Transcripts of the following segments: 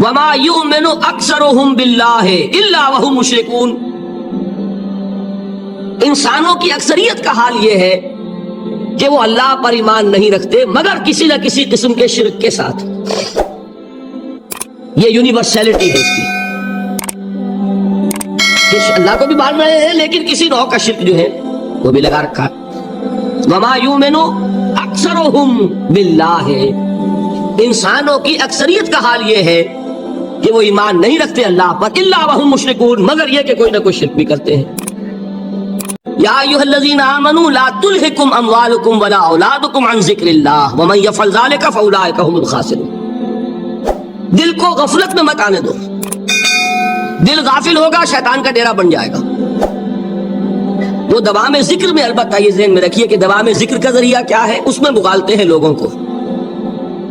وما یؤمن اکثرهم باللہ الا وهم مشرکون. انسانوں کی اکثریت کا حال یہ ہے کہ وہ اللہ پر ایمان نہیں رکھتے مگر کسی نہ کسی قسم کے شرک کے ساتھ. یہ یونیورسلٹی ہے اس کی کہ اللہ کو بھی مان رہے ہیں لیکن کسی نوع کا شرک جو ہے وہ بھی لگا رکھا. وما یؤمن اکثرهم باللہ، انسانوں کی اکثریت کا حال یہ ہے کہ وہ ایمان نہیں رکھتے اللہ پر الا وهم مشرکون، مگر یہ کہ کوئی نہ کوئی شرک بھی کرتے ہیں. یا ایھا الذین آمنوا لا تلھکم اموالکم ولا اولادکم عن ذکر اللہ ومن یفعل ذلک فاولئک هم الخاسرون. دل کو غفلت میں مت آنے دو. دل غافل ہوگا شیطان کا ڈیرا بن جائے گا. وہ دوام ذکر میں، البتہ یہ ذہن میں رکھیے کہ دوام ذکر کا ذریعہ کیا ہے، اس میں مغالتے ہیں لوگوں کو.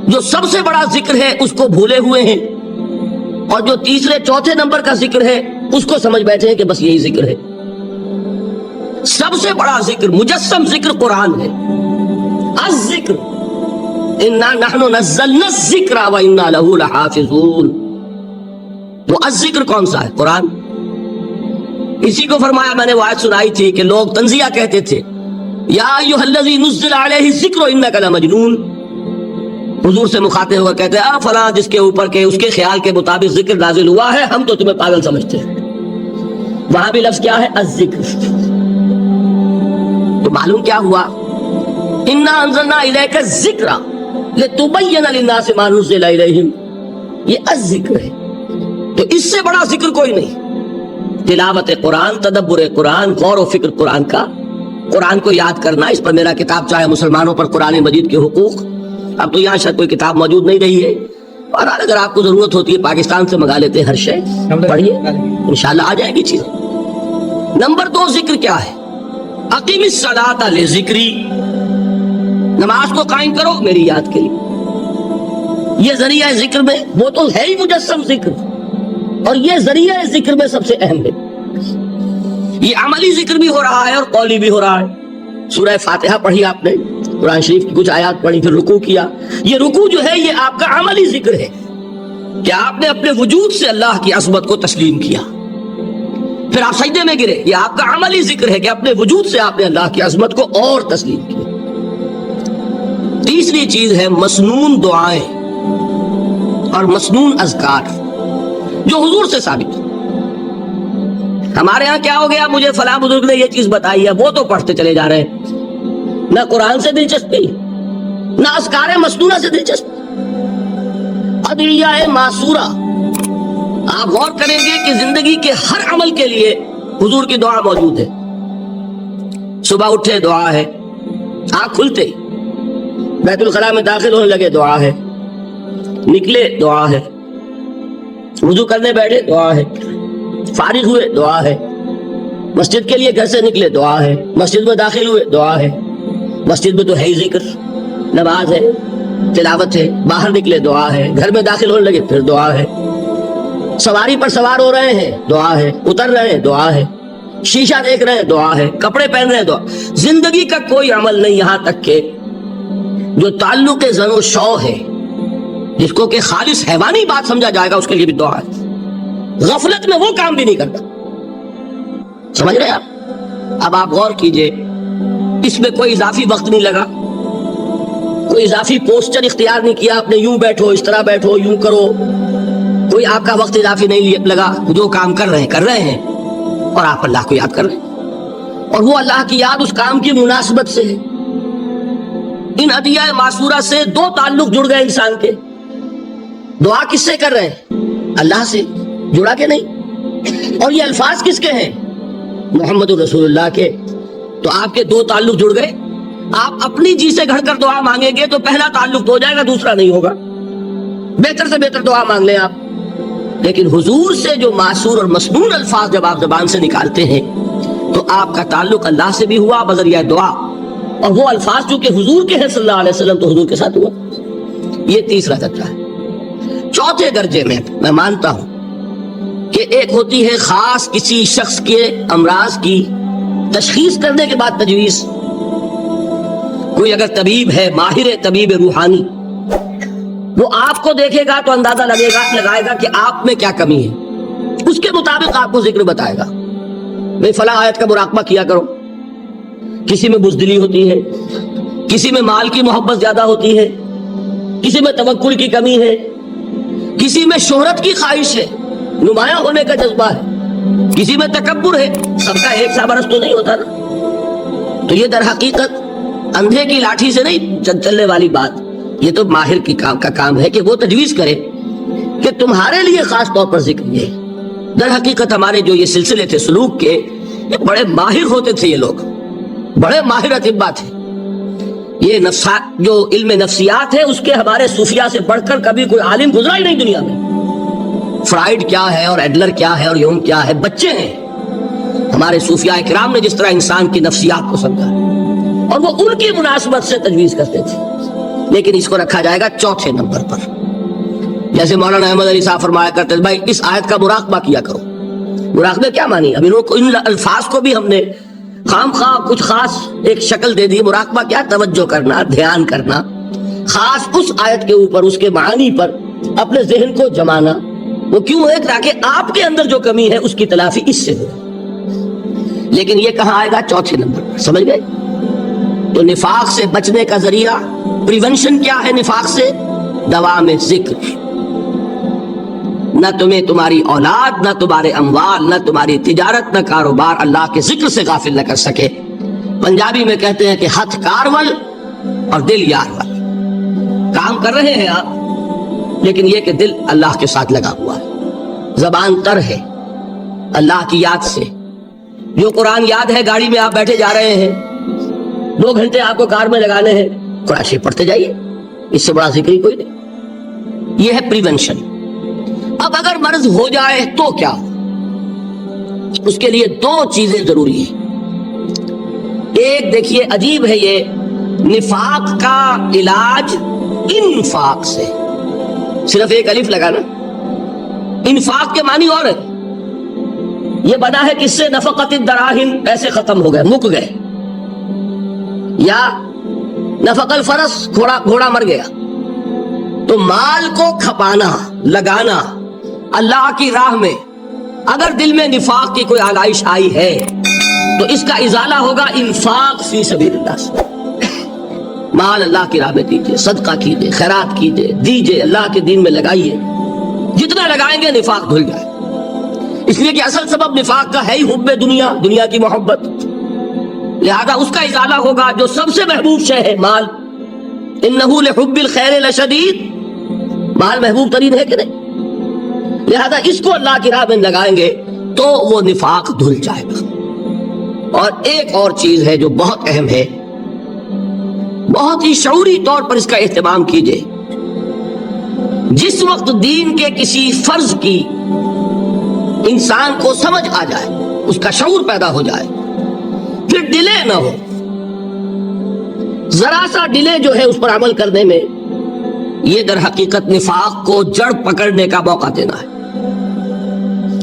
جو سب سے بڑا ذکر ہے اس کو بھولے ہوئے ہیں، اور جو تیسرے چوتھے نمبر کا ذکر ہے اس کو سمجھ بیٹھے ہیں کہ بس یہی ذکر ہے. سب سے بڑا ذکر، مجسم ذکر قرآن ہے. الذکر انا نحن نزلنا الذکر وانا له لحافظون. وہ الذکر کون سا ہے؟ قرآن. اسی کو فرمایا، میں نے وہ آیت سنائی تھی کہ لوگ تنزیہ کہتے تھے یا ایھا الذی نزل علیہ الذکر انک لمجنون. حضور سے مخاطب ہو کر کہتے ہیں فلاں جس کے اوپر کے اس کے خیال کے مطابق ذکر نازل ہوا ہے ہم تو تمہیں پاگل سمجھتے ہیں. وہاں بھی لفظ کیا ہے؟ الذکر. تو معلوم کیا ہوا؟ انا انزلنا الیک الذکر لتبین للناس ما نزل الیہم. یہ الذکر ہے. تو اس سے بڑا ذکر کوئی نہیں. تلاوت قرآن، تدبر قرآن، غور و فکر قرآن کا، قرآن کو یاد کرنا. اس پر میرا کتاب چاہے مسلمانوں پر قرآن مجید کے حقوق، اب تو یہاں شاید کوئی کتاب موجود نہیں رہی ہے، اور اگر آپ کو ضرورت ہوتی ہے پاکستان سے منگا لیتے ہیں ہر شے، پڑھیے انشاءاللہ آ جائے گی چیز. نمبر 2 ذکر کیا ہے؟ اقیم الصلاۃ لذکری. نماز کو قائم کرو میری یاد کے لیے. یہ ذریعہ ذکر میں وہ تو ہے ہی مجسم ذکر، اور یہ ذریعہ ذکر میں سب سے اہم ہے. یہ عملی ذکر بھی ہو رہا ہے اور قولی بھی ہو رہا ہے. سورہ فاتحہ پڑھی آپ نے، قرآن شریف کی کچھ آیات پڑھی، پھر رکوع کیا. یہ رکوع جو ہے یہ آپ کا عملی ذکر ہے کہ آپ نے اپنے وجود سے اللہ کی عظمت کو تسلیم کیا. پھر آپ سجدے میں گرے، یہ آپ کا عملی ذکر ہے کہ اپنے وجود سے آپ نے اللہ کی عظمت کو اور تسلیم کیا. تیسری چیز ہے مسنون دعائیں اور مسنون اذکار جو حضور سے ثابت. ہمارے ہاں کیا ہو گیا، مجھے فلاں بزرگ نے یہ چیز بتائی ہے، وہ تو پڑھتے چلے جا رہے ہیں. نہ قرآن سے دلچسپی، نہ اذکار مسنونہ سے دلچسپی. ادعیہ معصورہ، آپ غور کریں گے کہ زندگی کے ہر عمل کے لیے حضور کی دعا موجود ہے. صبح اٹھے دعا ہے، آنکھ کھلتے بیت الخلاء میں داخل ہونے لگے دعا ہے، نکلے دعا ہے، وضو کرنے بیٹھے دعا ہے، فارغ ہوئے دعا ہے، مسجد کے لیے گھر سے نکلے دعا ہے، مسجد میں داخل ہوئے دعا ہے. مسجد میں تو ہے ہی ذکر، نماز ہے، تلاوت ہے. باہر نکلے دعا ہے، گھر میں داخل ہونے لگے پھر دعا ہے. سواری پر سوار ہو رہے ہیں دعا ہے، اتر رہے ہیں دعا ہے، شیشہ دیکھ رہے ہیں دعا ہے، کپڑے پہن رہے ہیں دعا. زندگی کا کوئی عمل نہیں یہاں تک کہ جو تعلق زن و شو ہے، جس کو کہ خالص حیوانی بات سمجھا جائے گا، اس کے لیے بھی دعا ہے. غفلت میں وہ کام بھی نہیں کرتا. سمجھ رہے ہیں آپ؟ اب آپ غور کیجئے، اس میں کوئی اضافی وقت نہیں لگا، کوئی اضافی پوسچر اختیار نہیں کیا آپ نے، یوں بیٹھو، اس طرح بیٹھو، یوں کرو. کوئی آپ کا وقت اضافی نہیں لگا. جو کام کر رہے ہیں اور آپ اللہ کو یاد کر رہے ہیں، اور وہ اللہ کی یاد اس کام کی مناسبت سے ہے. ان ادعیہ معصورہ سے 2 تعلق جڑ گئے انسان کے. دعا کس سے کر رہے ہیں؟ اللہ سے. جڑا کہ نہیں؟ اور یہ الفاظ کس کے ہیں؟ محمد رسول اللہ کے. تو آپ کے 2 تعلق جڑ گئے. آپ اپنی جی سے گھڑ کر دعا مانگیں گے تو پہلا تعلق تو ہو جائے گا، دوسرا نہیں ہوگا. بہتر سے بہتر دعا مانگ لیں آپ. لیکن حضور سے جو معصور اور مسنون الفاظ جب آپ زبان سے نکالتے ہیں تو آپ کا تعلق اللہ سے بھی ہوا بذریعہ دعا، اور وہ الفاظ جو کہ حضور کے ہیں صلی اللہ علیہ وسلم تو حضور کے ساتھ ہوا. یہ تیسرا درجہ ہے. چوتھے درجے میں مانتا ہوں کہ ایک ہوتی ہے خاص کسی شخص کے امراض کی تشخیص کرنے کے بعد تجویز. کوئی اگر طبیب ہے، ماہر طبیب روحانی، وہ آپ کو دیکھے گا تو اندازہ لگائے گا کہ آپ میں کیا کمی ہے، اس کے مطابق آپ کو ذکر بتائے گا۔ بھئی فلاں آیت کا مراقبہ کیا کرو، کسی میں بزدلی ہوتی ہے، کسی میں مال کی محبت زیادہ ہوتی ہے، کسی میں توکل کی کمی ہے، کسی میں شہرت کی خواہش ہے، نمایاں ہونے کا جذبہ ہے، کسی میں تکبر ہے، سب کا ایک سا برس تو نہیں ہوتا نا۔ تو یہ در حقیقت اندھے کی لاٹھی سے نہیں چلنے والی بات، یہ تو ماہر کا کام ہے کہ وہ تجویز کرے کہ تمہارے لیے خاص طور پر ذکر یہ۔ در حقیقت ہمارے جو یہ سلسلے تھے سلوک کے، یہ بڑے ماہر ہوتے تھے، یہ لوگ بڑے ماہر اطباء تھے۔ یہ جو علم نفسیات ہے اس کے ہمارے صوفیاء سے بڑھ کر کبھی کوئی عالم گزرا ہی نہیں دنیا میں۔ فرائیڈ کیا ہے اور ایڈلر کیا ہے اور یونگ کیا ہے، بچے ہیں۔ ہمارے صوفیاء کرام نے جس طرح انسان کی نفسیات کو سمجھا اور وہ ان کی مناسبت سے تجویز کرتے تھے، لیکن اس کو رکھا جائے گا چوتھے نمبر پر۔ جیسے مولانا احمد علی صاحب فرمایا کرتے تھے، بھائی اس آیت کا مراقبہ کیا کرو۔ مراقبہ کیا مانی؟ اب ان الفاظ کو بھی ہم نے خام خواہ کچھ خاص ایک شکل دے دی۔ مراقبہ کیا؟ توجہ کرنا، دھیان کرنا، خاص اس آیت کے اوپر، اس کے معانی پر اپنے ذہن کو جمانا۔ وہ کیوں ہے؟ تاکہ آپ کے اندر جو کمی ہے اس کی تلافی اس سے ہو۔ لیکن یہ کہاں آئے گا؟ چوتھے نمبر پر، سمجھ گئے؟ تو نفاق سے بچنے کا ذریعہ، پریونشن کیا ہے نفاق سے؟ دوام ذکر۔ نہ تمہیں تمہاری اولاد، نہ تمہارے اموال، نہ تمہاری تجارت، نہ کاروبار اللہ کے ذکر سے غافل نہ کر سکے۔ پنجابی میں کہتے ہیں کہ ہتھ کارول اور دل یارول۔ کام کر رہے ہیں آپ، لیکن یہ کہ دل اللہ کے ساتھ لگا ہوا ہے، زبان تر ہے اللہ کی یاد سے۔ جو قرآن یاد ہے، گاڑی میں آپ بیٹھے جا رہے ہیں، 2 گھنٹے آپ کو کار میں لگانے ہیں، قرآن شریف پڑھتے جائیے، اس سے بڑا ذکر ہی کوئی نہیں۔ یہ ہے پریونشن۔ اب اگر مرض ہو جائے تو کیا ہو؟ اس کے لیے 2 چیزیں ضروری ہیں۔ ایک دیکھیے عجیب ہے، یہ نفاق کا علاج انفاق سے، صرف ایک الف لگانا۔ انفاق کے معنی اور ہے، یہ بنا ہے کس سے؟ نفقت الدراہم، پیسے ختم ہو گئے، مک گئے، یا نفق الفرس، گھوڑا مر گیا۔ تو مال کو کھپانا، لگانا اللہ کی راہ میں، اگر دل میں نفاق کی کوئی آلائش آئی ہے تو اس کا ازالہ ہوگا انفاق فی سبیل اللہ سے۔ مال اللہ کی راہ میں دیجئے، صدقہ کیجئے، خیرات کیجئے، دیجئے، اللہ کے دین میں لگائیے۔ جتنا لگائیں گے نفاق دھل جائے، اس لیے کہ اصل سبب نفاق کا ہے ہی حب دنیا، دنیا کی محبت۔ لہذا اس کا ازالہ ہوگا جو سب سے محبوب شے ہے، مال۔ انہ لحب الخیر لشدید، مال محبوب ترین ہے کہ نہیں؟ لہذا اس کو اللہ کی راہ میں لگائیں گے تو وہ نفاق دھل جائے گا۔ اور ایک اور چیز ہے جو بہت اہم ہے، بہت ہی شعوری طور پر اس کا اہتمام کیجئے۔ جس وقت دین کے کسی فرض کی انسان کو سمجھ آ جائے، اس کا شعور پیدا ہو جائے، پھر ڈیلے نہ ہو۔ ذرا سا ڈیلے جو ہے اس پر عمل کرنے میں، یہ در حقیقت نفاق کو جڑ پکڑنے کا موقع دینا ہے۔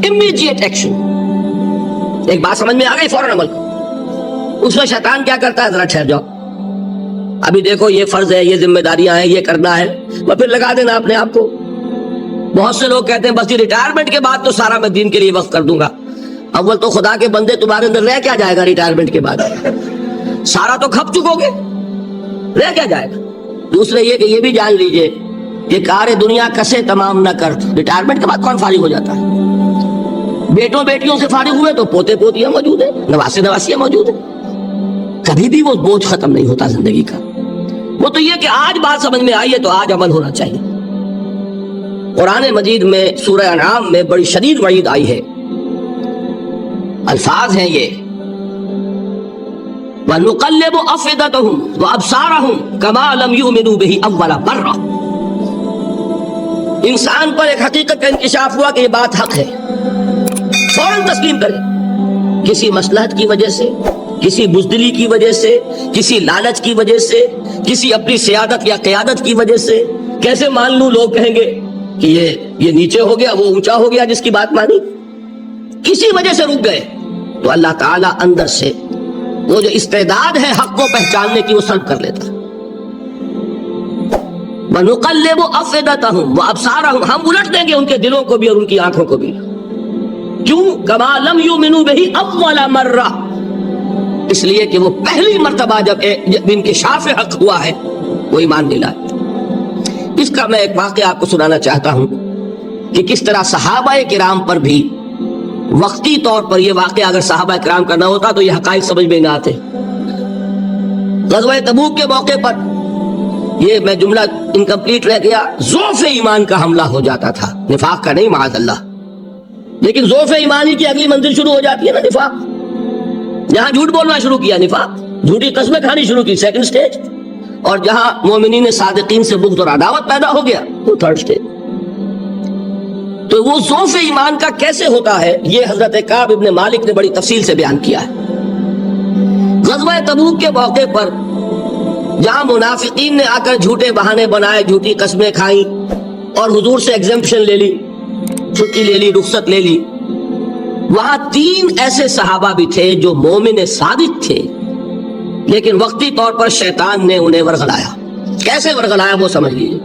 امیڈیٹ ایکشن، ایک بات سمجھ میں آ گئی، فوراً عمل کرو۔ اس میں شیطان کیا کرتا ہے؟ ذرا ٹھہر جاؤ، ابھی دیکھو یہ فرض ہے، یہ ذمہ داریاں ہیں، یہ کرنا ہے، اور پھر لگا دینا اپنے آپ کو۔ بہت سے لوگ کہتے ہیں بس یہ ریٹائرمنٹ کے بعد تو سارا میں دین کے لیے وقف کر دوں گا۔ اول تو خدا کے بندے تمہارے اندر رہ کیا جائے گا ریٹائرمنٹ کے بعد؟ سارا تو کھپ چکو گے، رہ کیا جائے گا؟ دوسرے یہ کہ یہ بھی جان لیجئے کہ کار دنیا کسے تمام نہ کر، ریٹائرمنٹ کے بعد کون فارغ ہو جاتا ہے؟ بیٹوں بیٹیوں سے فارغ ہوئے تو پوتے پوتیاں موجود ہیں، نواسے نواسیاں موجود ہیں، کبھی بھی وہ بوجھ ختم نہیں ہوتا زندگی کا۔ وہ تو یہ کہ آج بات سمجھ میں آئی ہے تو آج عمل ہونا چاہیے۔ قرآن مجید میں سورہ انعام میں بڑی شدید وعید آئی ہے، الفاظ ہیں یہ، وَنُقَلِّبُ أَفْئِدَتَهُمْ وَأَبْصَارَهُمْ كَمَا لَمْ يُؤْمِنُوا بِهِ أَوَّلَ مَرَّةٍ۔ انسان پر ایک حقیقت کا انکشاف ہوا کہ یہ بات حق ہے، فوراً تسلیم کرے۔ کسی مصلحت کی وجہ سے، کسی بزدلی کی وجہ سے، کسی لالچ کی وجہ سے، کسی اپنی سیادت یا قیادت کی وجہ سے کیسے مان لوں؟ لوگ کہیں گے کہ یہ نیچے ہو گیا، وہ اونچا ہو گیا جس کی بات مانی۔ کسی وجہ سے رک گئے تو اللہ تعالیٰ اندر سے وہ جو استعداد ہے حق کو پہچاننے کی وہ سلب کر لیتا۔ وَنُقَلِّبُ أَفْئِدَتَهُمْ وَأَبْصَارَهُمْ، ہم الٹ دیں گے ان کے دلوں کو بھی اور ان کی آنکھوں کو بھی. کیوں؟ كَمَا لَمْ يُؤْمِنُوا بِهِ أَوَّلَ مَرَّةٍ، اس لیے کہ وہ پہلی مرتبہ جب انکشاف حق ہوا ہے وہ ایمان نہیں لائے. اس کا میں ایک واقعہ آپ کو سنانا چاہتا ہوں کہ کس طرح صحابہ کرام پر بھی وقتی طور پر یہ واقعہ اگر صحابہ کرام کا نہ ہوتا تو یہ حقائق سمجھ میں نہ آتے. غزوہ تبوک کے موقع پر یہ میں جملہ انکمپلیٹ رہ گیا، ضعف ایمان کا حملہ ہو جاتا تھا، نفاق کا نہیں معاذ اللہ. لیکن ضعف ایمانی کی اگلی منزل شروع ہو جاتی ہے نا، نفاق. جہاں جھوٹ بولنا شروع کیا نفاق، جھوٹی قسمیں کھانی شروع کی سیکنڈ سٹیج، اور جہاں مومنین صادقین سے بغض اور عداوت پیدا ہو گیا وہ تھرڈ سٹیج. تو وہ ضعف ایمان کا کیسے ہوتا ہے یہ حضرت کعب ابن مالک نے بڑی تفصیل سے بیان کیا ہے. غزوہ تبوک کے موقع پر جہاں منافقین نے آ کر جھوٹے بہانے بنائے، جھوٹی قسمیں کھائیں اور حضور سے ایگزمپشن لے لی، چھٹی لے لی، رخصت لے لی، وہاں 3 ایسے صحابہ بھی تھے جو مومن صادق تھے، لیکن وقتی طور پر شیطان نے انہیں ورغلایا. کیسے ورغلایا وہ سمجھ لیجیے.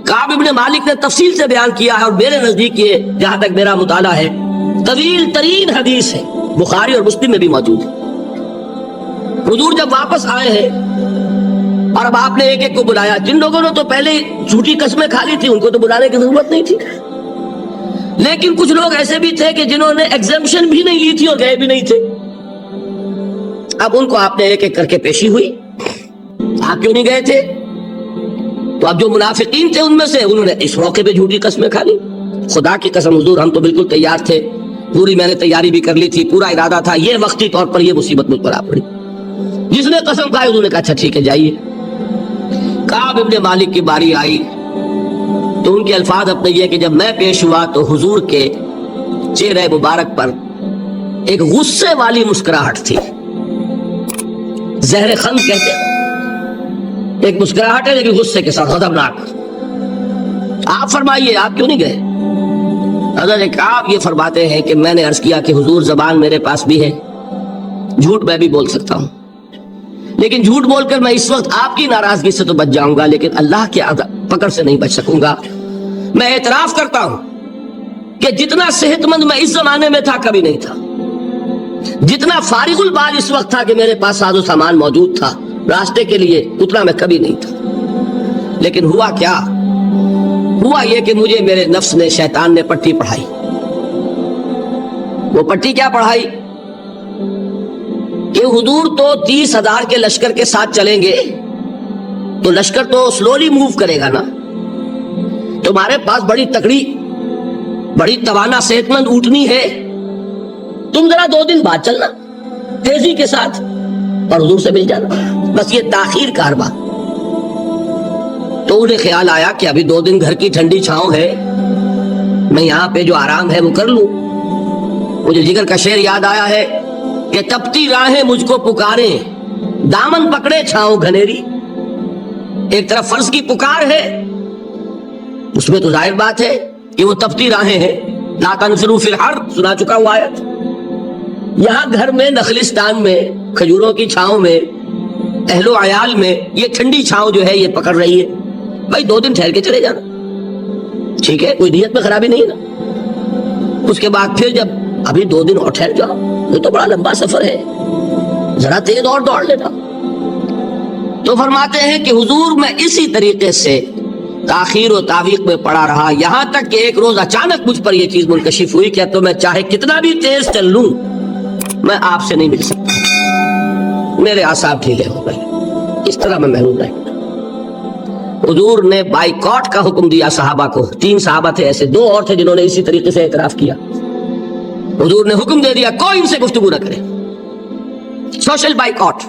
کعب ابن مالک نے تفصیل سے بیان کیا ہے، اور میرے نزدیک یہ جہاں تک میرا مطالعہ ہے طویل ترین حدیث ہے، بخاری اور مسلم میں بھی موجود ہے. حضور جب واپس آئے ہیں اور اب آپ نے ایک ایک کو بلایا، جن لوگوں نے تو پہلے جھوٹی قسمیں کھا لی تھی ان کو تو بلانے کی ضرورت نہیں تھی، لیکن کچھ لوگ ایسے بھی تھے کہ جنہوں نے ایگزمپشن بھی نہیں لی تھی اور گئے بھی نہیں تھے. اب ان کو آپ نے ایک ایک کر کے پیشی ہوئی، آپ کیوں نہیں گئے تھے؟ تو اب جو منافقین تھے ان میں سے انہوں نے اس موقع پہ جھوٹی قسمیں کھا لی. خدا کی قسم حضور ہم تو بالکل تیار تھے، پوری میں نے تیاری بھی کر لی تھی، پورا ارادہ تھا، یہ وقتی طور پر یہ مصیبت مجھ پر آ پڑی. جس نے قسم کھائی انہوں نے کہا اچھا ٹھیک ہے جائیے. کعب ابن مالک کی باری آئی تو ان کے الفاظ اپنے یہ کہ جب میں پیش ہوا تو حضور کے چہرے مبارک پر ایک غصے والی مسکراہٹ تھی. زہر خند کہتے ہیں، ایک مسکراہٹ ہے لیکن غصے کے ساتھ، غضبناک. آپ فرمائیے آپ کیوں نہیں گئے؟ حضرت کعب یہ فرماتے ہیں کہ میں نے عرض کیا کہ حضور زبان میرے پاس بھی ہے، جھوٹ میں بھی بول سکتا ہوں، لیکن جھوٹ بول کر میں اس وقت آپ کی ناراضگی سے تو بچ جاؤں گا لیکن اللہ کے پکڑ سے نہیں بچ سکوں گا. میں اعتراف کرتا ہوں کہ جتنا صحت مند میں اس زمانے میں تھا کبھی نہیں تھا، جتنا فارغ البال اس وقت تھا کہ میرے پاس ساز و سامان موجود تھا راستے کے لیے، اتنا میں کبھی نہیں تھا. لیکن ہوا کیا؟ ہوا یہ کہ مجھے میرے نفس نے، شیطان نے پٹی پڑھائی. وہ پٹی کیا پڑھائی؟ کہ حضور تو 30,000 کے لشکر کے ساتھ چلیں گے تو لشکر تو سلولی موو کرے گا نا، تمہارے پاس بڑی تکڑی، بڑی توانا صحت مند اونٹنی ہے، تم ذرا 2 دن بعد چلنا تیزی کے ساتھ اور حضور سے مل جانا، بس یہ تاخیر کارواں. تو انہیں خیال آیا کہ ابھی 2 دن گھر کی ٹھنڈی چھاؤں ہے، میں یہاں پہ جو آرام ہے وہ کر لوں. مجھے جگر کا شعر یاد آیا ہے کہ تپتی راہیں مجھ کو پکاریں، دامن پکڑے چھاؤں گھنیری. ایک طرف فرض کی پکار ہے، اس میں تو ظاہر بات ہے کہ وہ تپتی راہیں ہیں. لا تنفروا فی الحر سنا چکا ہوں آیت. یہاں گھر میں، نخلستان میں، کھجوروں کی چھاؤں میں، اہل و عیال میں یہ ٹھنڈی چھاؤں جو ہے یہ پکڑ رہی ہے. بھائی 2 دن ٹھہر کے چلے جانا، ٹھیک ہے، کوئی نیت میں خرابی نہیں ہے نا. اس کے بعد پھر جب ابھی 2 دن اور ٹھہر جاؤ، یہ تو بڑا لمبا سفر ہے، ذرا تیز اور دوڑ لینا. تو فرماتے ہیں کہ حضور میں اسی طریقے سے تاخیر و تعویق میں پڑا رہا، یہاں تک کہ ایک روز اچانک مجھ پر یہ چیز منکشف ہوئی کہ تو میں چاہے کتنا بھی تیز چل لوں میں آپ سے نہیں مل سکتا. میرے اعصاب ڈھیلے ہو گئے، اس طرح میں محروم رہ گیا. حضور نے بائیکاٹ کا حکم دیا صحابہ کو. 3 صحابہ تھے ایسے، 2 اور تھے جنہوں نے اسی طریقے سے اعتراف کیا. حضور نے حکم دے دیا کوئی ان سے گفتگو نہ کرے، سوشل بائیکاٹ.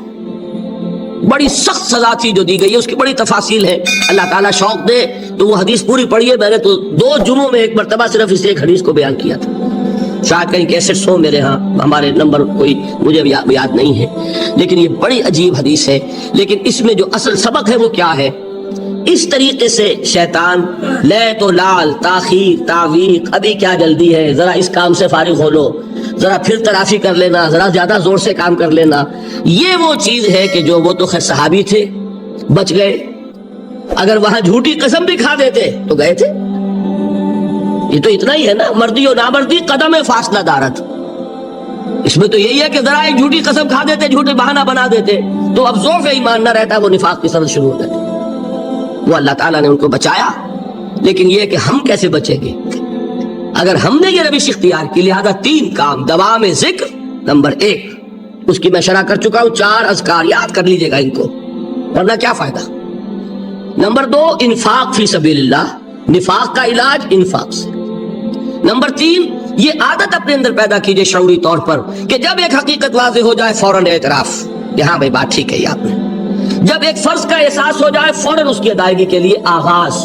بڑی سخت سزا تھی جو دی گئی ہے، اس کی بڑی تفاصیل ہے. اللہ تعالیٰ شوق دے تو وہ حدیث پوری پڑھیے. میں نے تو 2 جمعوں میں ایک مرتبہ صرف اس ایک حدیث کو بیان کیا تھا. شاید کہیں کیسٹس ہوں میرے ہاں، ہمارے نمبر کوئی مجھے یاد نہیں ہے، لیکن یہ بڑی عجیب حدیث ہے. لیکن اس میں جو اصل سبق ہے وہ کیا ہے؟ اس طریقے سے شیطان لے تو لال، تاخیر، تعویق، ابھی کیا جلدی ہے، ذرا اس کام سے فارغ ہو لو، ذرا پھر تلافی کر لینا، ذرا زیادہ زور سے کام کر لینا. یہ وہ چیز ہے کہ جو وہ تو خیر صحابی تھے، بچ گئے، اگر وہاں جھوٹی قسم بھی کھا دیتے تو گئے تھے. یہ تو اتنا ہی ہے نا, مردی اور نامردی قدم فاصلہ دارت. اس میں تو یہی ہے کہ ذرا ایک جھوٹی قسم کھا دیتے, جھوٹے بہانہ بنا دیتے تو اب ذوق ایمان نہ رہتا, وہ نفاق کی سند شروع ہو جاتی. وہ اللہ تعالیٰ نے ان کو بچایا, لیکن یہ کہ ہم کیسے بچیں گے اگر ہم نے یہ روش اختیار کی. لہذا 3 کام, دوام ذکر نمبر 1, اس کی میں شرح کر چکا ہوں, 4 اذکار یاد کر لیجئے گا ان کو, ورنہ کیا فائدہ. نمبر 2, انفاق فی سبیل اللہ, نفاق کا علاج انفاق سے. نمبر 3, یہ عادت اپنے اندر پیدا کیجئے شعوری طور پر کہ جب ایک حقیقت واضح ہو جائے فوراً اعتراف کہ ہاں بھائی بات ٹھیک ہے آپ نے. جب ایک فرض کا احساس ہو جائے فوراً اس کی ادائیگی کے لیے آغاز.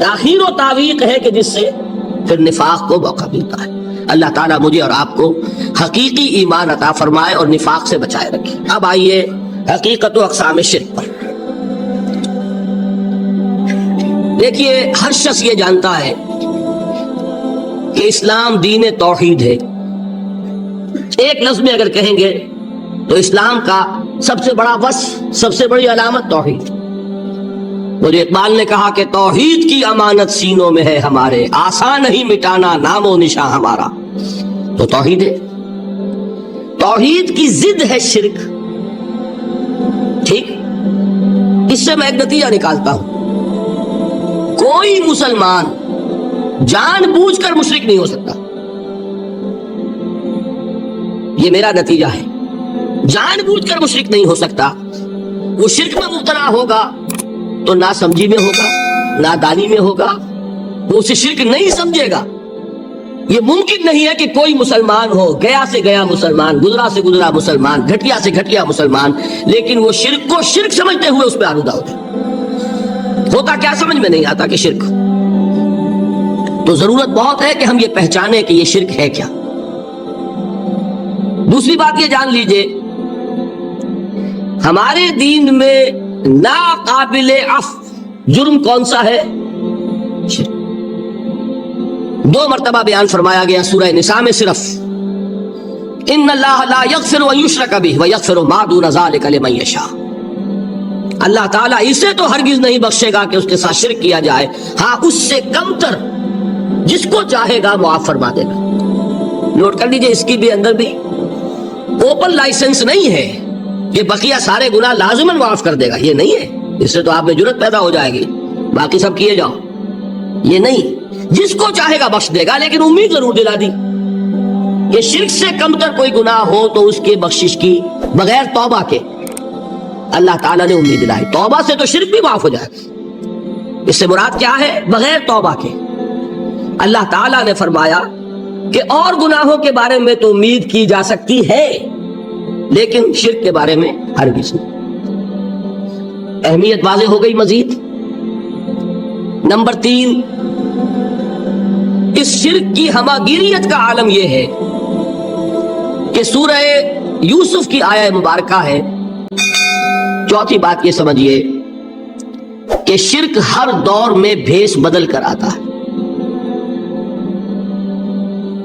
تاخیر و تعویق ہے کہ جس سے پھر نفاق کو موقع ملتا ہے. اللہ تعالیٰ مجھے اور آپ کو حقیقی ایمان عطا فرمائے اور نفاق سے بچائے رکھے. اب آئیے حقیقت و اقسام شرک پر. دیکھیے, ہر شخص یہ جانتا ہے کہ اسلام دین توحید ہے. ایک لفظ میں اگر کہیں گے تو اسلام کا سب سے بڑا وصف, سب سے بڑی علامت توحید. مجھے اقبال نے کہا کہ توحید کی امانت سینوں میں ہے ہمارے, آسان نہیں مٹانا نام و نشاں ہمارا. تو توحید ہے. توحید کی ضد ہے شرک. ٹھیک, اس سے میں ایک نتیجہ نکالتا ہوں, کوئی مسلمان جان بوجھ کر مشرک نہیں ہو سکتا. یہ میرا نتیجہ ہے, جان بوجھ کر مشرک نہیں ہو سکتا. وہ شرک میں مبتلا ہوگا تو نہ سمجھی میں ہوگا, نہ دانی میں ہوگا, وہ اسے شرک نہیں سمجھے گا. یہ ممکن نہیں ہے کہ کوئی مسلمان ہو, گیا سے گیا مسلمان, گزرا سے گزرا مسلمان, گھٹیا سے گھٹیا مسلمان, لیکن وہ شرک کو شرک سمجھتے ہوئے اس پہ آلودہ ہوتا کیا سمجھ میں نہیں آتا کہ شرک. تو ضرورت بہت ہے کہ ہم یہ پہچانیں کہ یہ شرک ہے کیا. دوسری بات یہ جان لیجئے, ہمارے دین میں ناقابل عفو جرم کون سا ہے؟ شرک. 2 مرتبہ بیان فرمایا گیا سورہ نساء میں صرف, ان اللہ لا یغفر ان یشرک بہ ویغفر ما دون ذلک لمن یشاء. اللہ تعالیٰ اسے تو ہرگز نہیں بخشے گا کہ اس کے ساتھ شرک کیا جائے, ہاں اس سے کم تر جس کو چاہے گا معاف فرما دے گا. نوٹ کر لیجئے, اس کی بھی اندر بھی اوپن لائسنس نہیں ہے کہ بقیہ سارے گناہ لازماً معاف کر دے گا. یہ نہیں ہے, اس سے تو آپ میں جرت پیدا ہو جائے گی, باقی سب کیے جاؤ. یہ نہیں, جس کو چاہے گا بخش دے گا, لیکن امید ضرور دلا دی کہ شرک سے کم تر کوئی گناہ ہو تو اس کے بخشش کی بغیر توبہ کے اللہ تعالیٰ نے امید دلائی. توبہ سے تو شرک بھی معاف ہو جائے گا. اس سے مراد کیا ہے؟ بغیر توبہ کے. اللہ تعالیٰ نے فرمایا کہ اور گناہوں کے بارے میں تو امید کی جا سکتی ہے, لیکن شرک کے بارے میں ہرگز نہیں. اہمیت واضح ہو گئی. مزید نمبر 3, اس شرک کی ہماگیریت کا عالم یہ ہے کہ سورہ یوسف کی آیہ مبارکہ ہے. چوتھی بات یہ سمجھیے کہ شرک ہر دور میں بھیس بدل کر آتا ہے.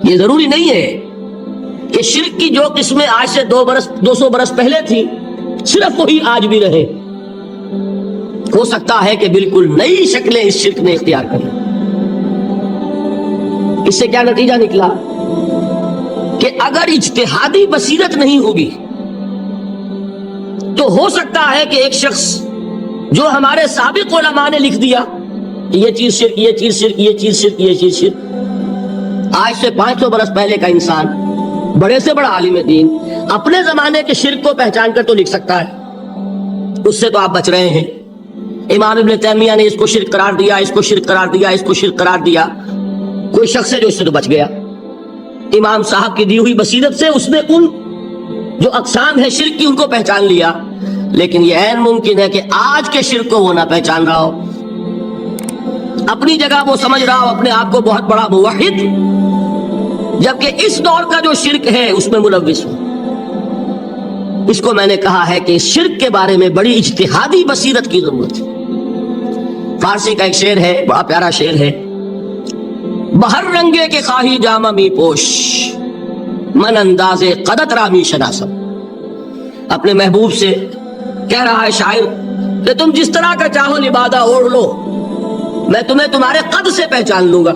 یہ ضروری نہیں ہے کہ شرک کی جو قسمیں آج سے 200 برس پہلے تھی صرف وہی آج بھی رہے. ہو سکتا ہے کہ بالکل نئی شکلیں اس شرک نے اختیار کر لیں. اس سے کیا نتیجہ نکلا کہ اگر اجتہادی بصیرت نہیں ہوگی تو ہو سکتا ہے کہ ایک شخص جو ہمارے سابق علماء نے لکھ دیا کہ یہ چیز شرک, یہ چیز شرک, یہ چیز شرک, یہ چیز شرک, آج سے 500 برس پہلے کا انسان بڑے سے بڑا عالم دین اپنے زمانے کے شرک کو پہچان کر تو لکھ سکتا ہے. اس سے تو آپ بچ رہے ہیں. امام ابن تیمیہ نے اس کو شرک قرار دیا, اس کو شرک قرار دیا, اس کو شرک قرار دیا. کوئی شخص ہے جو اس سے تو بچ گیا. امام صاحب کی دی ہوئی بصیرت سے اس نے ان جو اقسام ہے شرک کی ان کو پہچان لیا. لیکن یہ عین ممکن ہے کہ آج کے شرک کو وہ نہ پہچان رہا ہو. اپنی جگہ وہ سمجھ رہا ہو اپنے آپ کو بہت بڑا موحد, جبکہ اس دور کا جو شرک ہے اس میں ملوث ہو. اس کو میں نے کہا ہے کہ شرک کے بارے میں بڑی اجتہادی بصیرت کی ضرورت ہے. فارسی کا ایک شعر ہے, بڑا پیارا شعر ہے, بہر رنگے کے خواہی جامہ می پوش من انداز قدت رامی شناسم. اپنے محبوب سے کہہ رہا ہے شاعر کہ تم جس طرح کا چاہو لبادہ اوڑھ لو، میں تمہیں تمہارے قد سے پہچان لوں گا.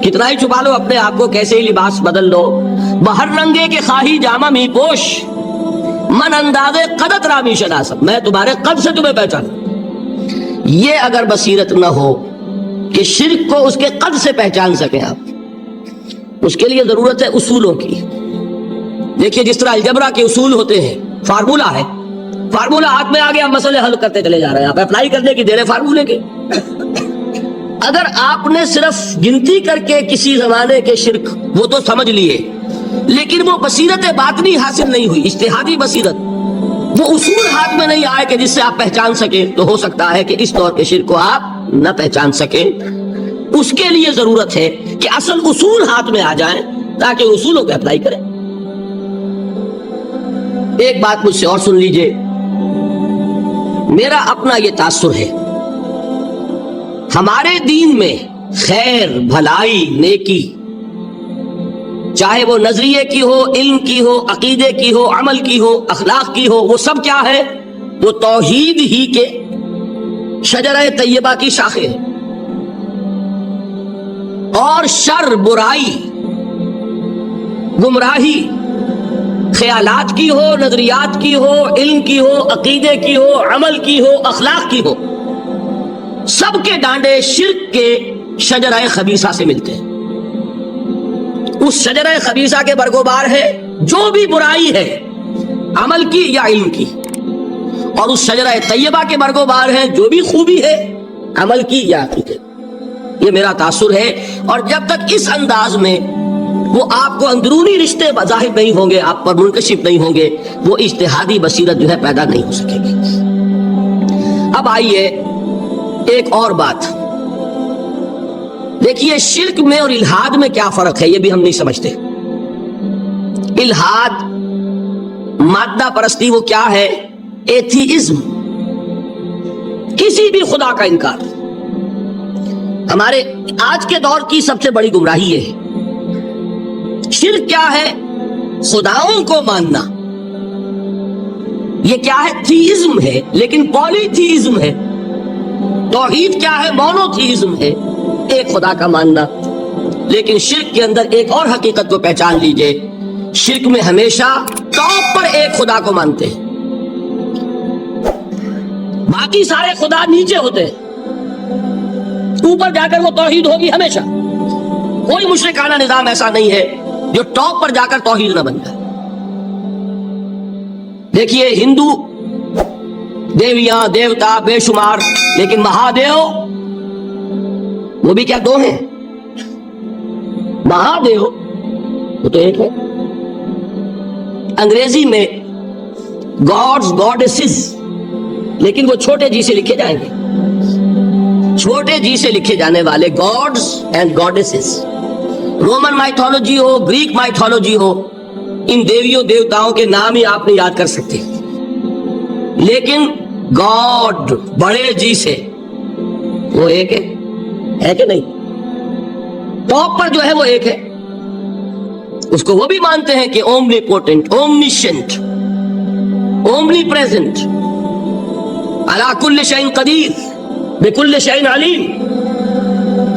کتنا ہی چھپا لو اپنے آپ کو، کیسے ہی لباس بدل لو، بہر رنگے کے خواہی جامہ می پوش، من اندازے قدت رامی شناسم، میں تمہارے قد سے تمہیں پہچان. یہ اگر بصیرت نہ ہو کہ شرک کو اس کے قد سے پہچان سکیں آپ، اس کے لیے ضرورت ہے اصولوں کی. دیکھیے جس طرح الجبرا کے اصول ہوتے ہیں، فارمولا ہے، فارمولا ہاتھ میں آ گیا، مسئلے حل کرتے چلے جا رہے ہیں، آپ اپلائی کرنے کی دیر ہے فارمولے کے. اگر آپ نے صرف گنتی کر کے کسی زمانے کے شرک وہ تو سمجھ لیے، لیکن وہ بصیرت باطنی حاصل نہیں ہوئی، اجتہادی بصیرت، وہ اصول ہاتھ میں نہیں آئے کہ جس سے آپ پہچان سکیں، تو ہو سکتا ہے کہ اس دور کے شرک کو آپ نہ پہچان سکیں. اس کے لیے ضرورت ہے کہ اصل اصول ہاتھ میں آ جائیں تاکہ اصولوں کو اپلائی کریں. ایک بات مجھ سے اور سن لیجئے، میرا اپنا یہ تاثر ہے، ہمارے دین میں خیر، بھلائی، نیکی، چاہے وہ نظریے کی ہو، علم کی ہو، عقیدے کی ہو، عمل کی ہو، اخلاق کی ہو، وہ سب کیا ہے؟ وہ توحید ہی کے شجرہ طیبہ کی شاخیں ہیں. اور شر، برائی، گمراہی، خیالات کی ہو، نظریات کی ہو، علم کی ہو، عقیدے کی ہو، عمل کی ہو، اخلاق کی ہو، سب کے ڈانڈے شرک کے شجرہ خبیثہ سے ملتے ہیں. اس شجرہ خبیثہ کے برگوبار ہے جو بھی برائی ہے، عمل کی یا علم کی، اور اس شجرہ طیبہ کے برگوبار ہے جو بھی خوبی ہے، عمل کی یا عقیدے. یہ میرا تاثر ہے، اور جب تک اس انداز میں وہ آپ کو اندرونی رشتے ظاہر نہیں ہوں گے، آپ پر منکشف نہیں ہوں گے، وہ اجتہادی بصیرت جو ہے پیدا نہیں ہو سکے گی. اب آئیے ایک اور بات دیکھیے، شرک میں اور الہاد میں کیا فرق ہے، یہ بھی ہم نہیں سمجھتے. الہاد، مادہ پرستی، وہ کیا ہے؟ ایتھیزم، کسی بھی خدا کا انکار. ہمارے آج کے دور کی سب سے بڑی گمراہی یہ ہے. شرک کیا ہے؟ خداؤں کو ماننا. یہ کیا ہے؟ تھیزم ہے، لیکن پولی تھیزم ہے. توحید کیا ہے؟ مونو تھیزم ہے، ایک خدا کا ماننا. لیکن شرک کے اندر ایک اور حقیقت کو پہچان لیجئے، شرک میں ہمیشہ ٹاپ پر ایک خدا کو مانتے ہیں، باقی سارے خدا نیچے ہوتے ہیں، اوپر جا کر وہ توحید ہوگی ہمیشہ. کوئی مشرکانہ نظام ایسا نہیں ہے جو ٹاپ پر جا کر توحید نہ بن جائے. دیکھیے ہندو دیویاں، دیوتا بے شمار، لیکن مہادیو وہ بھی کیا دو ہیں؟ مہادیو وہ تو ایک ہے. انگریزی میں گاڈز، گاڈیسز، لیکن وہ چھوٹے جی سے لکھے جائیں گے، چھوٹے جی سے لکھے جانے والے gods and goddesses. Roman mythology ہو، گریک مائتھولوجی ہو، ان دیویوں دیوتاؤں کے نام ہی آپ نہیں یاد کر سکتے، لیکن گاڈ بڑے جی سے وہ ایک ہے کہ نہیں؟ ٹاپ پر جو ہے وہ ایک ہے. اس کو وہ بھی مانتے ہیں کہ اومنی پوٹنٹ، اومنیشنٹ، اومنی پریزنٹ، علی کل شیء قدیر، بکل شیء علیم،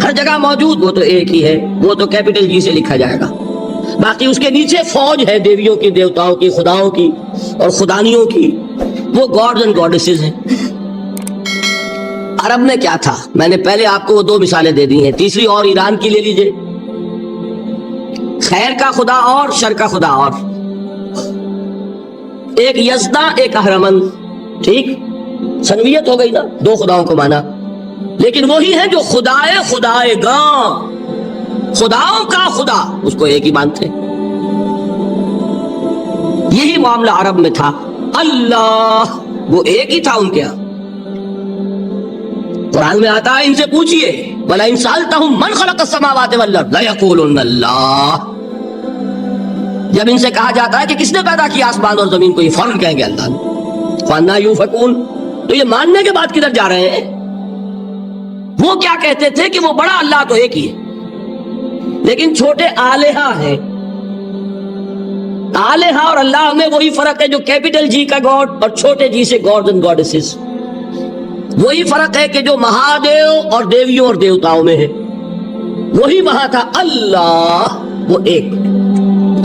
ہر جگہ موجود. وہ تو ایک ہی ہے، وہ تو کیپٹل جی سے لکھا جائے گا. باقی اس کے نیچے فوج ہے دیویوں کی، دیوتاؤں کی، خداؤں کی اور خدانیوں کی، وہ گاڈز اینڈ گاڈیسز ہیں. عرب میں کیا تھا؟ میں نے پہلے آپ کو وہ دو مثالیں دے دی ہیں، تیسری اور ایران کی لے لیجئے. خیر کا خدا اور شر کا خدا اور، ایک یزداں، ایک اہرمن. ٹھیک، سنویت ہو گئی نا، دو خداؤں کو مانا، لیکن وہی ہے جو خدائے خدائے گاں، خداؤں کا خدا، اس کو ایک ہی مانتے. یہی معاملہ عرب میں تھا. اللہ وہ ایک ہی تھا ان کے ہاں. قرآن میں آتا ہے ان سے پوچھئے وَلَئِن سَأَلْتَهُم مَّنْ خَلَقَ السَّمَاوَاتِ وَالْأَرْضَ لَيَقُولُنَّ اللَّهُ. جب ان سے کہا جاتا ہے کہ کس نے پیدا کیا آسمان اور زمین کو، یہ فوراً کہیں گے اللہ نے. فَأَنَّىٰ يُؤْفَكُونَ. تو یہ ماننے کے بعد کدھر جا رہے ہیں؟ وہ کیا کہتے تھے کہ وہ بڑا اللہ تو ایک ہی ہے، لیکن چھوٹے آلہہ ہیں. آلہہ اور اللہ میں وہی فرق ہے جو کیپٹل جی کا گاڈ اور چھوٹے جی سے گاڈز اینڈ گاڈیسز. وہی فرق ہے کہ جو مہادیو اور دیویوں اور دیوتاؤں میں ہے، وہی وہاں تھا اللہ، وہ ایک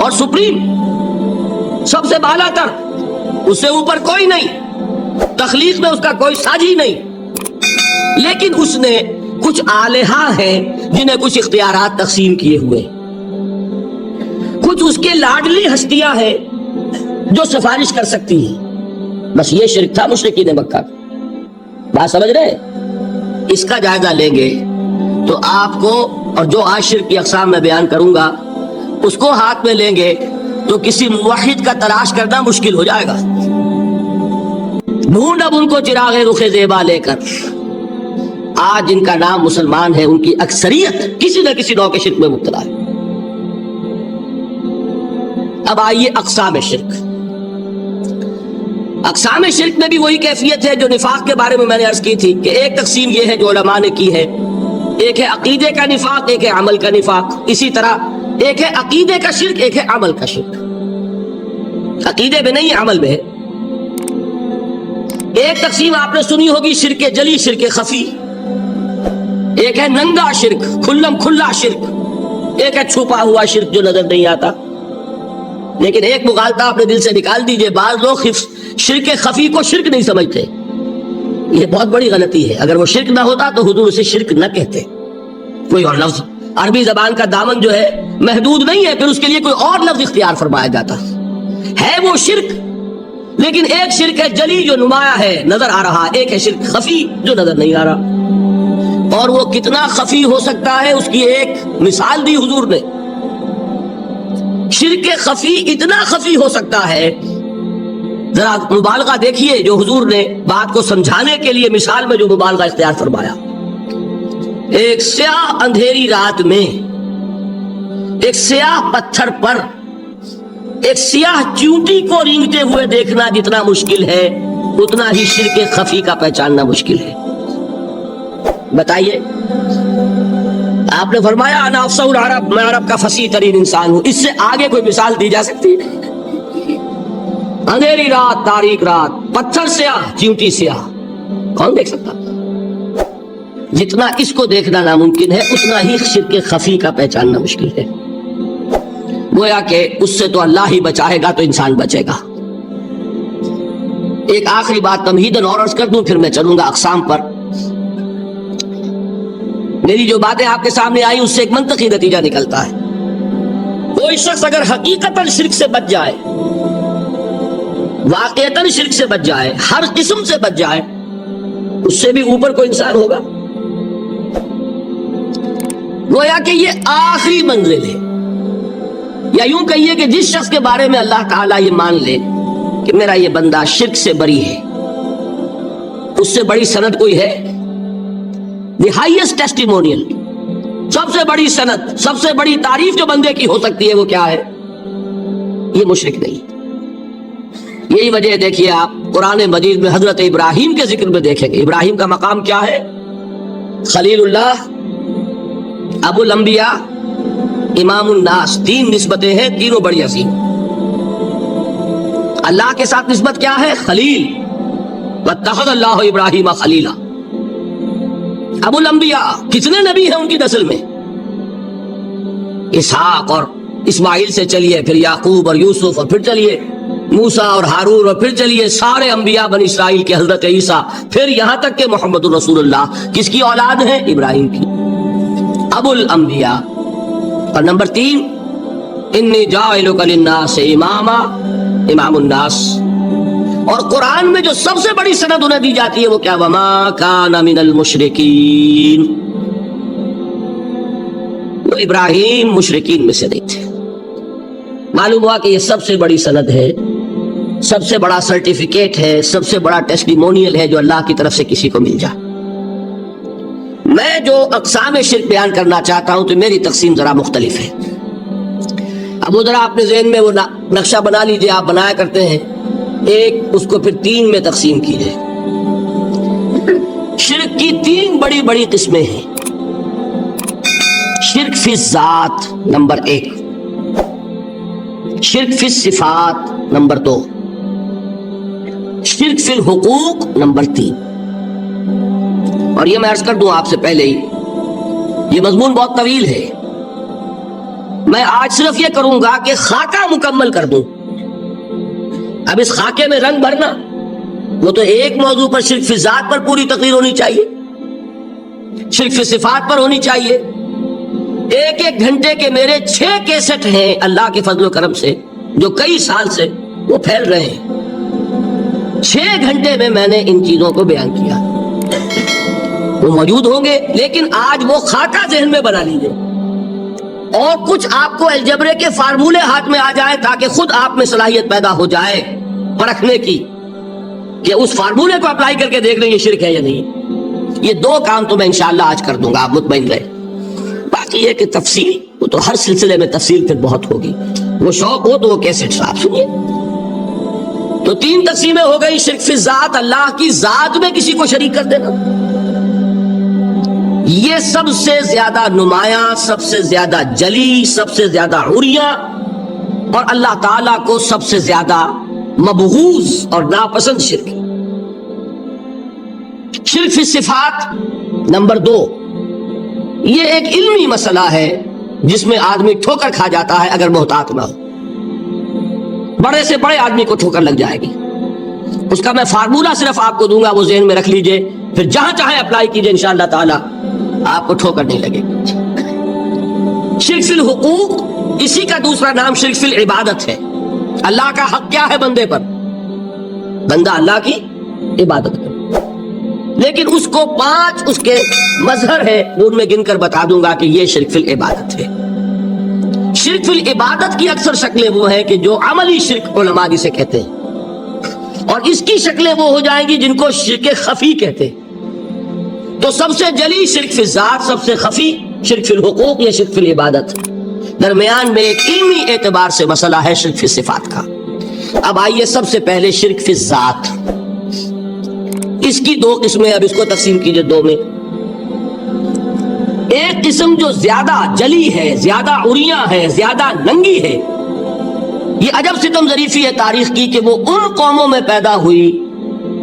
اور سپریم، سب سے بالا تر، اس سے اوپر کوئی نہیں، تخلیق میں اس کا کوئی ساجی نہیں، لیکن اس نے کچھ آلہہ ہیں جنہیں کچھ اختیارات تقسیم کیے ہوئے، کچھ اس کے لاڈلی ہستیاں ہیں جو سفارش کر سکتی ہیں۔ بس یہ شرک تھا مشرکین مکہ کا۔ بات سمجھ رہے؟ اس کا جائزہ لیں گے تو آپ کو، اور جو آج شرک کی اقسام میں بیان کروں گا اس کو ہاتھ میں لیں گے تو کسی موحد کا تلاش کرنا مشکل ہو جائے گا۔ ڈھونڈ اب ان کو چراغ رخ زیبا لے کر، آج جن کا نام مسلمان ہے ان کی اکثریت کسی نہ کسی نوع کے شرک میں مبتلا ہے۔ اب آئیے اقسام شرک۔ اقسام شرک میں بھی وہی کیفیت ہے جو نفاق کے بارے میں میں نے عرض کی تھی کہ ایک تقسیم یہ ہے جو علماء نے کی ہے، ایک ہے عقیدے کا نفاق، ایک ہے عمل کا نفاق۔ اسی طرح ایک ہے عقیدے کا شرک، ایک ہے عمل کا شرک۔ عقیدے میں نہیں، عمل میں ہے۔ ایک تقسیم آپ نے سنی ہوگی شرک جلی، شرک خفی، ایک ہے ننگا شرک، کھلم کھلا شرک، ایک ہے چھپا ہوا شرک جو نظر نہیں آتا۔ لیکن ایک مغالطہ اپنے دل سے نکال دیجئے، بعض لوگ شرک خفی کو شرک نہیں سمجھتے، یہ بہت بڑی غلطی ہے۔ اگر وہ شرک نہ ہوتا تو حضور اسے شرک نہ کہتے، کوئی اور لفظ، عربی زبان کا دامن جو ہے محدود نہیں ہے، پھر اس کے لیے کوئی اور لفظ اختیار فرمایا جاتا ہے۔ وہ شرک، لیکن ایک شرک ہے جلی جو نمایاں ہے، نظر آ رہا، ایک ہے شرک خفی جو نظر نہیں آ رہا۔ اور وہ کتنا خفی ہو سکتا ہے اس کی ایک مثال دی حضور نے۔ شرک خفی اتنا خفی ہو سکتا ہے، ذرا مبالغہ دیکھیے جو حضور نے بات کو سمجھانے کے لیے مثال میں جو مبالغہ اختیار فرمایا۔ ایک سیاہ اندھیری رات میں ایک سیاہ پتھر پر ایک سیاہ چیونٹی کو رینگتے ہوئے دیکھنا جتنا مشکل ہے، اتنا ہی شرک خفی کا پہچاننا مشکل ہے۔ بتائیے، آپ نے فرمایا انا افصح العرب، میں عرب کا فصیح ترین انسان ہوں، اس سے آگے کوئی مثال دی جا سکتی ہے؟ اندھیری رات، تاریک رات، پتھر سیاہ، چیونٹی سیاہ، کون دیکھ سکتا؟ جتنا اس کو دیکھنا ناممکن ہے اتنا ہی شرک خفی کا پہچاننا مشکل ہے۔ گویا کہ اس سے تو اللہ ہی بچائے گا تو انسان بچے گا۔ ایک آخری بات تمہیداً اور عرض کر دوں، پھر میں چلوں گا اقسام پر۔ میری جو باتیں آپ کے سامنے آئی اس سے ایک منطقی نتیجہ نکلتا ہے، کوئی شخص اگر حقیقتاً شرک سے بچ جائے، واقعتاً شرک سے بچ جائے، ہر قسم سے بچ جائے، اس سے بھی اوپر کوئی انسان ہوگا۔ گویا کہ یہ آخری منزل ہے، یا یوں کہیے کہ جس شخص کے بارے میں اللہ تعالیٰ یہ مان لے کہ میرا یہ بندہ شرک سے بری ہے، اس سے بڑی سند کوئی ہے؟ دی ہائیسٹ ٹیسٹیمونیل، سب سے بڑی سند، سب سے بڑی تعریف جو بندے کی ہو سکتی ہے وہ کیا ہے؟ یہ مشرک نہیں۔ یہی وجہ دیکھیے آپ قرآن مجید میں حضرت ابراہیم کے ذکر میں دیکھیں گے، ابراہیم کا مقام کیا ہے؟ خلیل اللہ، ابو الانبیاء، امام الناس، تین نسبتیں ہیں، تینوں بڑی عظیم۔ اللہ کے ساتھ نسبت کیا ہے؟ خلیل، واتخذ اللہ ابراہیم خلیلا۔ ابو الانبیاء، کتنے نبی ہیں ان کی نسل میں؟ اسحاق اور اسماعیل سے چلیے، پھر یعقوب اور یوسف، اور پھر چلیے موسیٰ اور ہارون، اور پھر چلیے سارے انبیاء بنی اسرائیل کے، حضرت عیسیٰ، پھر یہاں تک کہ محمد رسول اللہ کس کی اولاد ہے؟ ابراہیم کی، ابو الانبیاء۔ اور نمبر 3، انی جاعلک للناس اماما، امام الناس۔ اور قرآن میں جو سب سے بڑی سند انہیں دی جاتی ہے وہ کیا؟ وما کان من المشرکین، وہ ابراہیم مشرکین میں سے نہیں تھے۔ معلوم ہوا کہ یہ سب سے بڑی سند ہے، سب سے بڑا سرٹیفکیٹ ہے، سب سے بڑا ٹیسٹیمونیل ہے جو اللہ کی طرف سے کسی کو مل جائے۔ میں جو اقسام شرک بیان کرنا چاہتا ہوں تو میری تقسیم ذرا مختلف ہے۔ اب ذرا اپنے ذہن میں وہ نقشہ بنا لیجئے، آپ بنایا کرتے ہیں، ایک اس کو پھر 3 میں تقسیم کیجئے۔ شرک کی 3 بڑی بڑی قسمیں ہیں۔ شرک فی الذات نمبر 1، شرک فی الصفات نمبر 2، شرک فی الحقوق نمبر 3۔ اور یہ میں عرض کر دوں آپ سے پہلے ہی، یہ مضمون بہت طویل ہے، میں آج صرف یہ کروں گا کہ خاکہ مکمل کر دوں۔ اب اس خاکے میں رنگ بھرنا، وہ تو ایک موضوع پر شرک فی ذات پر پوری تقریر ہونی چاہیے، شرک فی صفات پر ہونی چاہیے۔ ایک ایک گھنٹے کے میرے 6 کیسٹ ہیں اللہ کے فضل و کرم سے، جو کئی سال سے وہ پھیل رہے ہیں۔ 6 گھنٹے میں میں نے ان چیزوں کو بیان کیا، وہ موجود ہوں گے، لیکن آج وہ خاکہ ذہن میں بنا لیجئے، اور کچھ آپ کو الجبرے کے فارمولے ہاتھ میں آ جائے تاکہ خود آپ میں صلاحیت پیدا ہو جائے پرکھنے کی کہ اس فارمولے کو اپلائی کر کے دیکھ لیں یہ شرک ہے یا نہیں۔ یہ 2 کام تو میں انشاءاللہ آج کر دوں گا، آپ مطمئن رہے۔ باقی یہ کہ تفصیل وہ تو ہر سلسلے میں تفصیل پھر بہت ہوگی، وہ شوق ہو تو وہ کیسٹ آپ سنیے۔ تو 3 تقسیمیں ہو گئی، شرک فی ذات، اللہ کی ذات میں کسی کو شریک کر دینا، یہ سب سے زیادہ نمایاں، سب سے زیادہ جلی، سب سے زیادہ عریاں، اور اللہ تعالیٰ کو سب سے زیادہ مبغوض اور ناپسند شرک۔ شرک فی صفات نمبر 2، یہ ایک علمی مسئلہ ہے جس میں آدمی ٹھوکر کھا جاتا ہے اگر محتاط نہ ہو، بڑے سے بڑے آدمی کو ٹھوکر لگ جائے گی۔ اس کا میں فارمولہ صرف آپ کو دوں گا، وہ ذہن میں رکھ لیجئے، پھر جہاں چاہے اپلائی کیجئے، انشاءاللہ تعالی آپ کو ٹھوکر نہیں لگے گی۔ شرک فی الحقوق، اسی کا دوسرا نام شرک فی العبادت ہے۔ اللہ کا حق کیا ہے بندے پر؟ بندہ اللہ کی عبادت کرے، لیکن اس کو 5 اس کے مظہر ہے، وہ ان میں گن کر بتا دوں گا کہ یہ شرک فی العبادت ہے۔ شرک فی العبادت کی اکثر شکلیں وہ ہیں کہ جو عملی شرک علماء جسے کہتے ہیں، اور اس کی شکلیں وہ ہو جائیں گی جن کو شرک خفی کہتے ہیں۔ تو سب سے جلی شرک فی ذات، سب سے خفی شرک فی الحقوق یا شرک فی العبادت، درمیان میں ایک علمی اعتبار سے مسئلہ ہے شرک فی صفات کا۔ اب آئیے سب سے پہلے شرک فی ذات، اس کی 2 قسمیں، اب اس کو تقسیم کیجئے 2 میں۔ ایک قسم جو زیادہ جلی ہے، زیادہ عریاں ہے، زیادہ ننگی ہے، یہ عجب ستم ظریفی ہے تاریخ کی کہ وہ ان قوموں میں پیدا ہوئی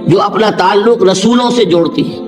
جو اپنا تعلق رسولوں سے جوڑتی ہے۔